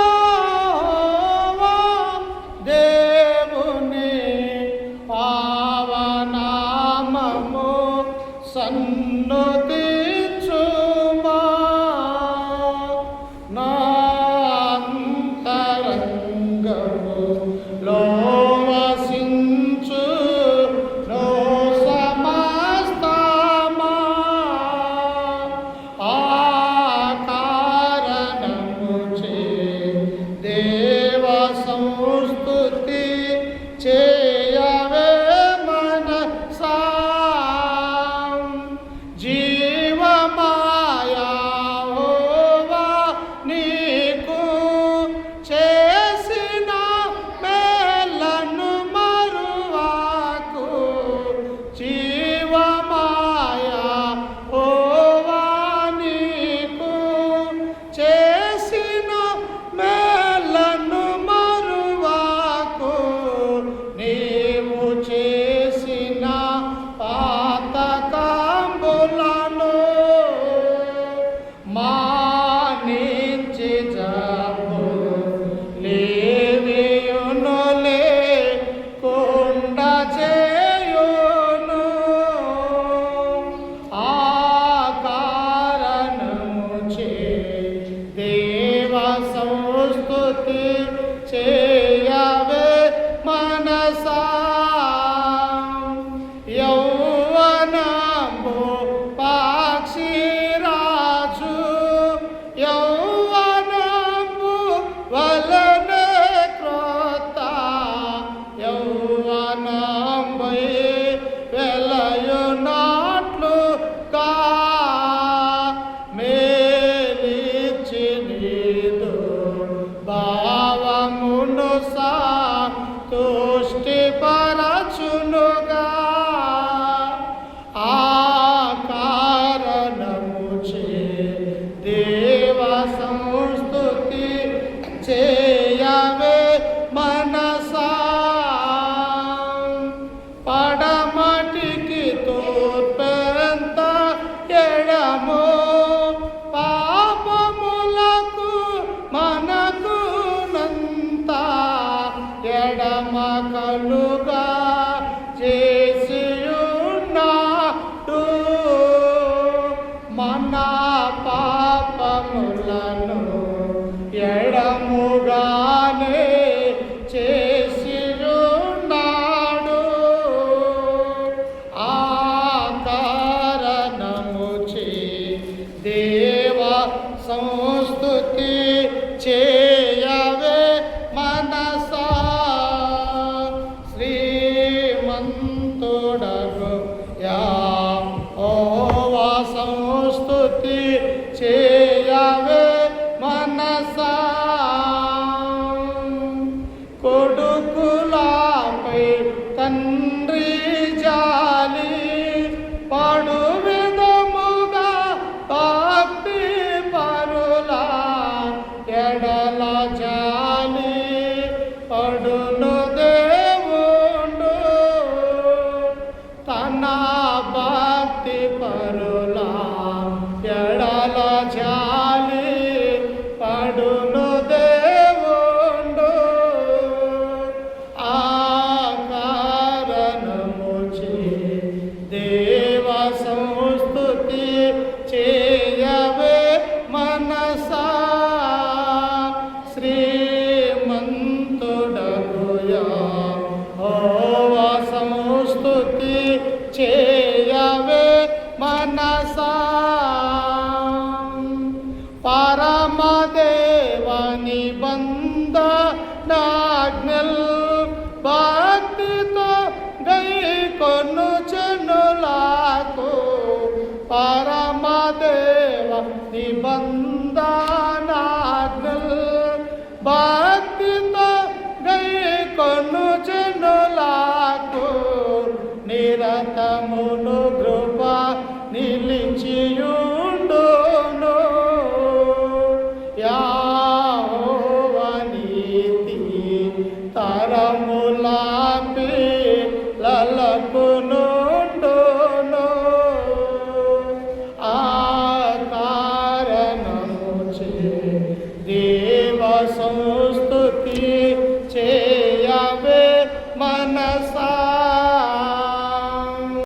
జీవమాయవా దేవుని పావనామము సన్నుతించుమా నా అంతరంగములో వసించు నో సమస్తమా ఆ కారణముచే దేవ సంస్తుతి చేయవే మనసా జీవమాయవా నీకు చేసిన మేలను మరువాకు జీవమాయవా నీకు చేసిన మేలను మరువాకు నీవు చేసిన పాతకంబులను మానించి జబ్బు లేవియును లేకుండా చేయును ఆ కారణముచే దేవ సంస్తుతి చేయవే మనసా యౌవనము పక్షిరాజు యౌవనము వలనే క్రొత్త యౌవనమై వెలయునట్లుగా మేలిచి నీదు భావమును సంతుష్టిపరచునుగా ఆ కారణముచే దేవ సంస్తుతి చేయవే మనసా పడమటికి తూర్పెంత ఎడమో పాపములకు మనకు నంత ఎడమ కలుగా చేసియున్నాడు మన పాపములను ఎడముగానే చేసియున్నాడు ఆ కారణముచే దేవ సంస్తుతి చేయవే మనసా శ్రీమంతుడగు యెహోవా సంస్తుతి చేయవే మనసా కొడుకులపై తండ్రి జాలి పడు విధముగా భక్తి పరుల ఎడల జాలి పడును దేవుడు తన భక్తి పరుల ఎడల జాలి పడును దేవుడు ఆ కారణముచే దేవ సంస్తుతి చేయవే మనసా శ్రీమంతుడగు యెహోవా సంస్తుతి చేయవే మనసా పరమదేవని బంధనాజ్ఞల్ భక్తితో గైకొను జనులకు పరమదేవ నిబంధనాజ్ఞల్ భక్తితో గైకొను జనులకు నిరతమును కృప నిలిచియుండును యెహోవా నీతి తరముల పిల్లలకు నుండును ఆ కారణముచే దేవ సంస్తుతి చేయవే మనసా